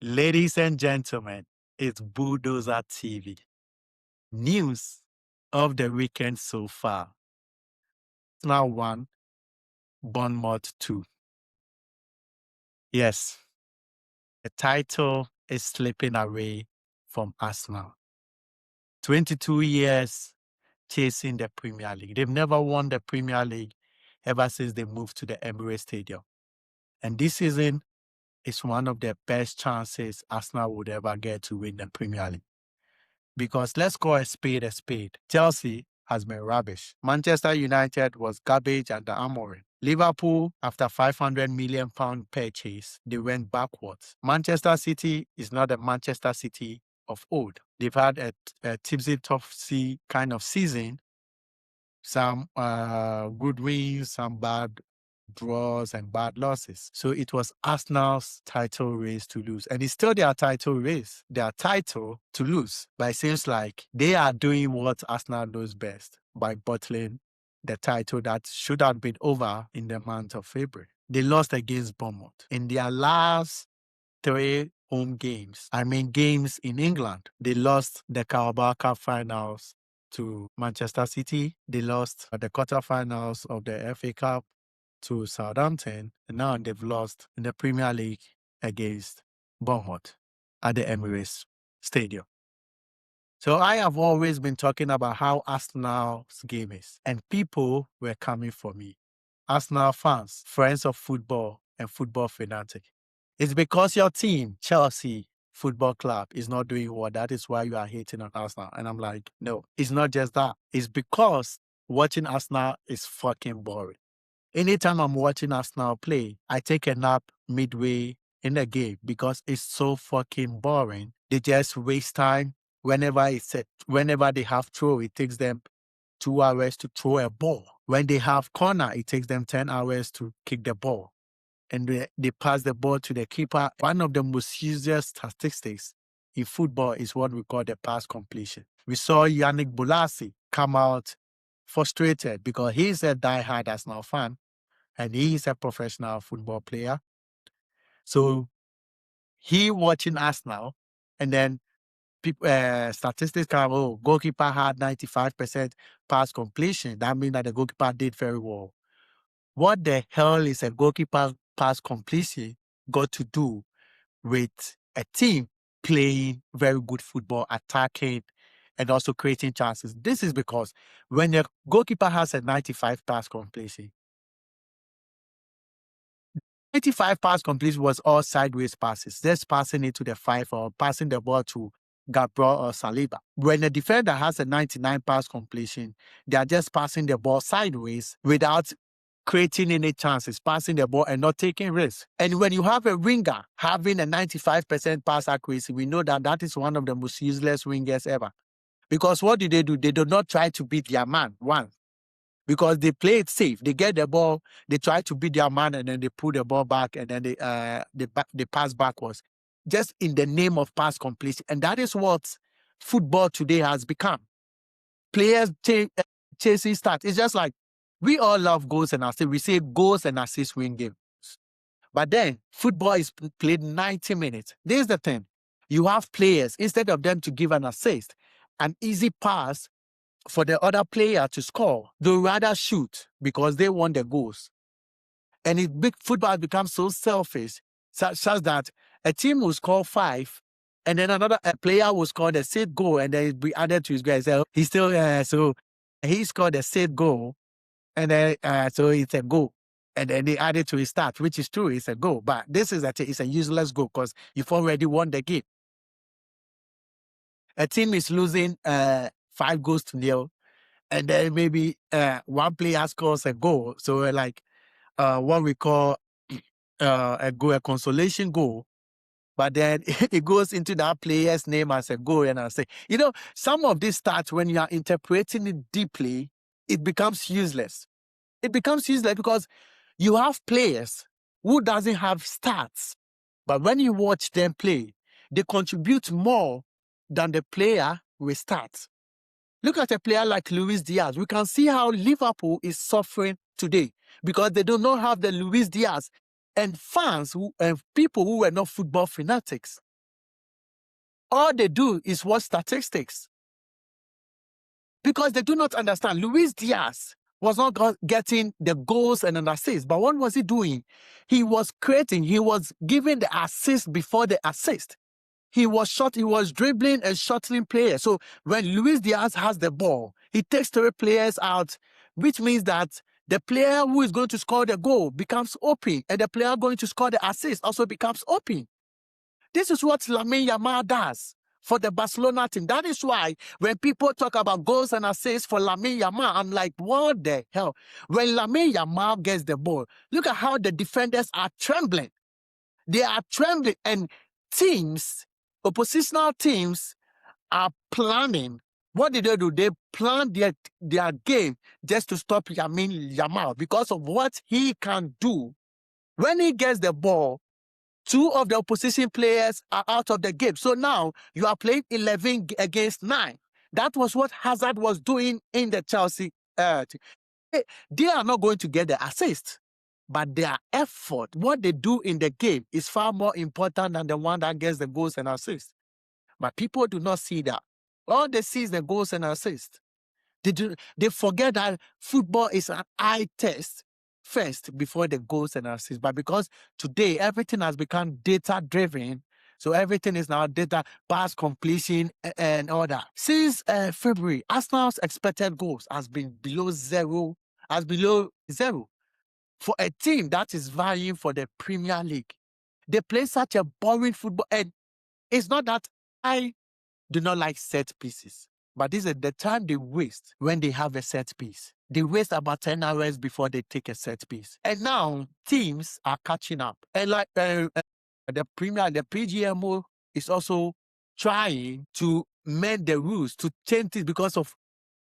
Ladies and gentlemen, it's Bulldozer TV. News of the weekend so far. Arsenal 1, Bournemouth 2. Yes, the title is slipping away from Arsenal. 22 years chasing the Premier League. They've never won the Premier League ever since they moved to the Emirates Stadium. And this season is one of the best chances Arsenal would ever get to win the Premier League. Because let's call a spade a spade. Chelsea has been rubbish. Manchester United was garbage under Amorim. Liverpool, after £500 million purchase, they went backwards. Manchester City is not the Manchester City of old. They've had a tipsy-topsy kind of season. Some good wins, some bad draws and bad losses. So it was Arsenal's title race to lose. And it's still their title race, their title to lose. But it seems like they are doing what Arsenal knows best by bottling the title that should have been over in the month of February. They lost against Bournemouth. In their last 3 home games, games in England, they lost the Carabao Cup finals to Manchester City. They lost the quarterfinals of the FA Cup to Southampton, and now they've lost in the Premier League against Bournemouth at the Emirates Stadium. So I have always been talking about how Arsenal's game is, and people were coming for me. Arsenal fans, friends of football, and football fanatic. It's because your team, Chelsea Football Club, is not doing well. That is why you are hating on Arsenal. And I'm like, no, it's not just that. It's because watching Arsenal is fucking boring. Anytime I'm watching Arsenal play, I take a nap midway in the game because it's so fucking boring. They just waste time. Whenever they have throw, it takes them 2 hours to throw a ball. When they have corner, it takes them 10 hours to kick the ball. And they pass the ball to the keeper. One of the most useless statistics in football is what we call the pass completion. We saw Yannick Bolasie come out frustrated because he's a diehard Arsenal fan and he's a professional football player. So he watching Arsenal, and then statistics come, goalkeeper had 95% pass completion. That means that the goalkeeper did very well. What the hell is a goalkeeper pass completion got to do with a team playing very good football, attacking, and also creating chances? This is because when your goalkeeper has a 95 pass completion, 85 pass completion was all sideways passes, just passing it to the 5 or passing the ball to Gabriel or Saliba. When a defender has a 99 pass completion, they are just passing the ball sideways without creating any chances, passing the ball and not taking risks. And when you have a winger having a 95% pass accuracy, we know that that is one of the most useless wingers ever. Because what do? They do not try to beat their man, one. Because they play it safe. They get the ball, they try to beat their man, and then they pull the ball back, and then they pass backwards. Just in the name of pass completion. And that is what football today has become. Players chasing stats. It's just like, we all love goals and assists. We say goals and assists win games. But then football is played 90 minutes. There's the thing. You have players, instead of them to give an assist, an easy pass for the other player to score, they rather shoot because they want the goals. And football becomes so selfish, such that a team will score 5, and then a player will score the 6th goal, and then it be added to his goal. So he's still so he scored the 6th goal, and then so it's a goal. And then they add it to his stat, which is true, it's a goal. But this is it's a useless goal because you've already won the game. A team is losing 5-0, and then maybe one player scores a goal. So like what we call a consolation goal. But then it goes into that player's name as a goal. And I say, some of these stats, when you are interpreting it deeply, it becomes useless. It becomes useless because you have players who doesn't have stats. But when you watch them play, they contribute more than the player with stats. Look at a player like Luis Diaz. We can see how Liverpool is suffering today because they do not have the Luis Diaz. And fans and people who were not football fanatics All they do is watch statistics because they do not understand. Luis Diaz was not getting the goals and an assist, but what was he doing? He was creating, he was giving the assist before the assist. He was dribbling and shuttling players. So when Luis Diaz has the ball, he takes 3 players out, which means that the player who is going to score the goal becomes open, and the player going to score the assist also becomes open. This is what Lamine Yamal does for the Barcelona team. That is why when people talk about goals and assists for Lamine Yamal, I'm like, what the hell? When Lamine Yamal gets the ball, look at how the defenders are trembling. They are trembling, and oppositional teams are planning. What did they do? They plan their game just to stop Lamine Yamal because of what he can do. When he gets the ball, 2 of the opposition players are out of the game. So now you are playing 11 against 9. That was what Hazard was doing in the Chelsea. They are not going to get the assist, but their effort, what they do in the game, is far more important than the one that gets the goals and assists. But people do not see that. All they see is the goals and assists. They forget that football is an eye test first before the goals and assists. But because today everything has become data driven, so everything is now data, pass completion and all that. Since February, Arsenal's expected goals has been below zero for a team that is vying for the Premier League. They play such a boring football, and it's not that I do not like set pieces, but this is the time they waste when they have a set piece. They waste about 10 hours before they take a set piece. And now teams are catching up. And like the PGMO is also trying to mend the rules, to change it because of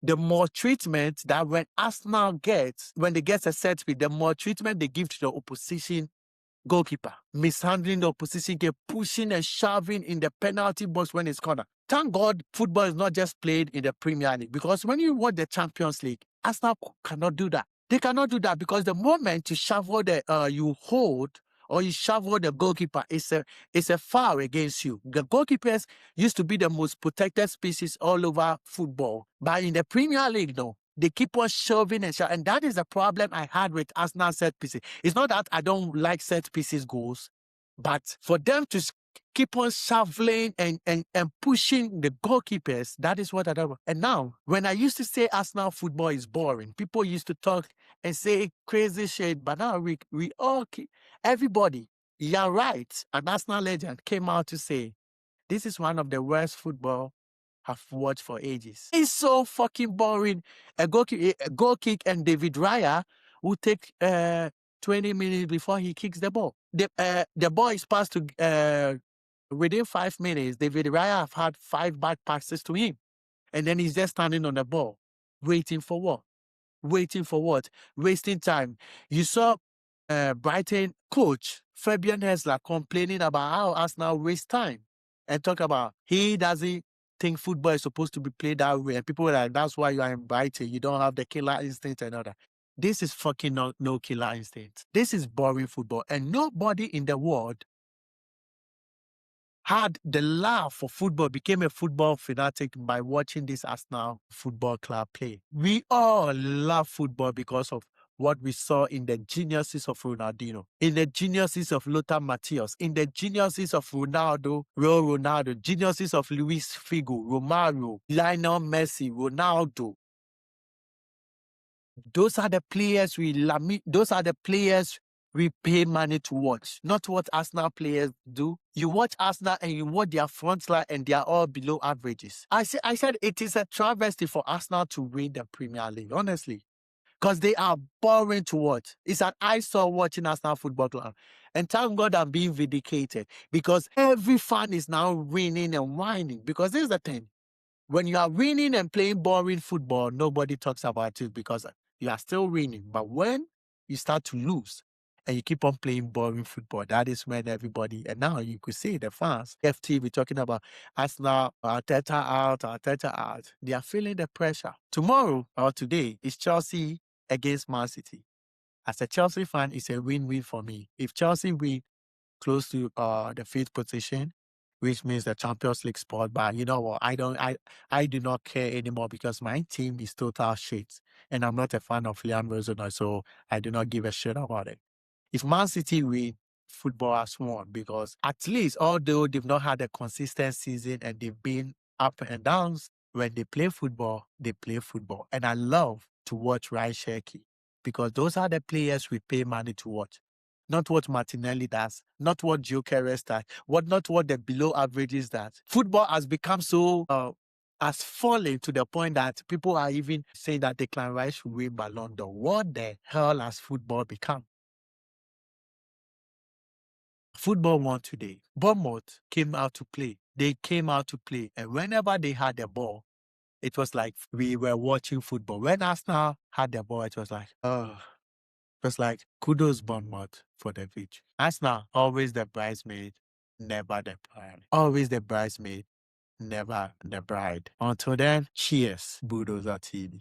the more treatment that when Arsenal gets, when they get a set piece, the more treatment they give to the opposition goalkeeper, mishandling the opposition game, pushing and shoving in the penalty box when it's corner. Thank God football is not just played in the Premier League, because when you watch the Champions League, Arsenal cannot do that. They cannot do that because the moment you shovel you hold or you shovel the goalkeeper, it's a foul against you. The goalkeepers used to be the most protected species all over football, but in the Premier League, no. They keep on shoving and shoving. And that is the problem I had with Arsenal set pieces. It's not that I don't like set pieces goals, but for them to keep on shoveling and pushing the goalkeepers, that is what I don't want. And now, when I used to say Arsenal football is boring, people used to talk and say crazy shit, but now we all everybody, you're right, an Arsenal legend came out to say, this is one of the worst football I've watched for ages. It's so fucking boring. A goal kick and David Raya will take 20 minutes before he kicks the ball. The ball is passed to within 5 minutes. David Raya have had 5 bad passes to him, and then he's just standing on the ball, waiting for what? Waiting for what? Wasting time. You saw Brighton coach Fabian Hessler complaining about how Arsenal waste time and talk about he doesn't think football is supposed to be played that way. And people were like, that's why you are in Brighton. You don't have the killer instinct and all that. This is fucking no killer instinct. This is boring football. And nobody in the world had the love for football, became a football fanatic by watching this Arsenal Football Club play. We all love football because of what we saw in the geniuses of Ronaldinho, in the geniuses of Lothar Matthäus, in the geniuses of Ronaldo, geniuses of Luis Figo, Romario, Lionel Messi, Ronaldo. Those are the players we pay money to watch, not what Arsenal players do. You watch Arsenal and you watch their front line and they are all below averages. I said it is a travesty for Arsenal to win the Premier League, honestly, because they are boring to watch. It's an eyesore watching Arsenal Football Club. And thank God I'm being vindicated, because every fan is now winning and whining. Because this is the thing. When you are winning and playing boring football, nobody talks about it because you are still winning. But when you start to lose and you keep on playing boring football, that is when everybody, and now you could see the fans, FTV talking about Arsenal, Arteta out. They are feeling the pressure. Tomorrow or today is Chelsea against Man City. As a Chelsea fan, it's a win-win for me. If Chelsea win close to the 5th position, which means the Champions League spot. But you know what? I do not care anymore because my team is total shit. And I'm not a fan of Liam Rosen, so I do not give a shit about it. If Man City win, football has won because at least, although they've not had a consistent season and they've been up and downs, when they play football, they play football. And I love to watch Ryan Cherky because those are the players we pay money to watch. Not what Martinelli does, not what Joe Carres does, not what the below averages does. Football has become so has fallen to the point that people are even saying that Declan Rice should win Ballon d'Or. What the hell has football become? Football won today. Bournemouth came out to play. They came out to play. And whenever they had the ball, it was like we were watching football. When Arsenal had the ball, it was like, oh. It was like, kudos Bournemouth for the victory. Arsenal, always the bridesmaid, never the bride. Always the bridesmaid, never the bride. Until then, cheers, Bulldozer TV.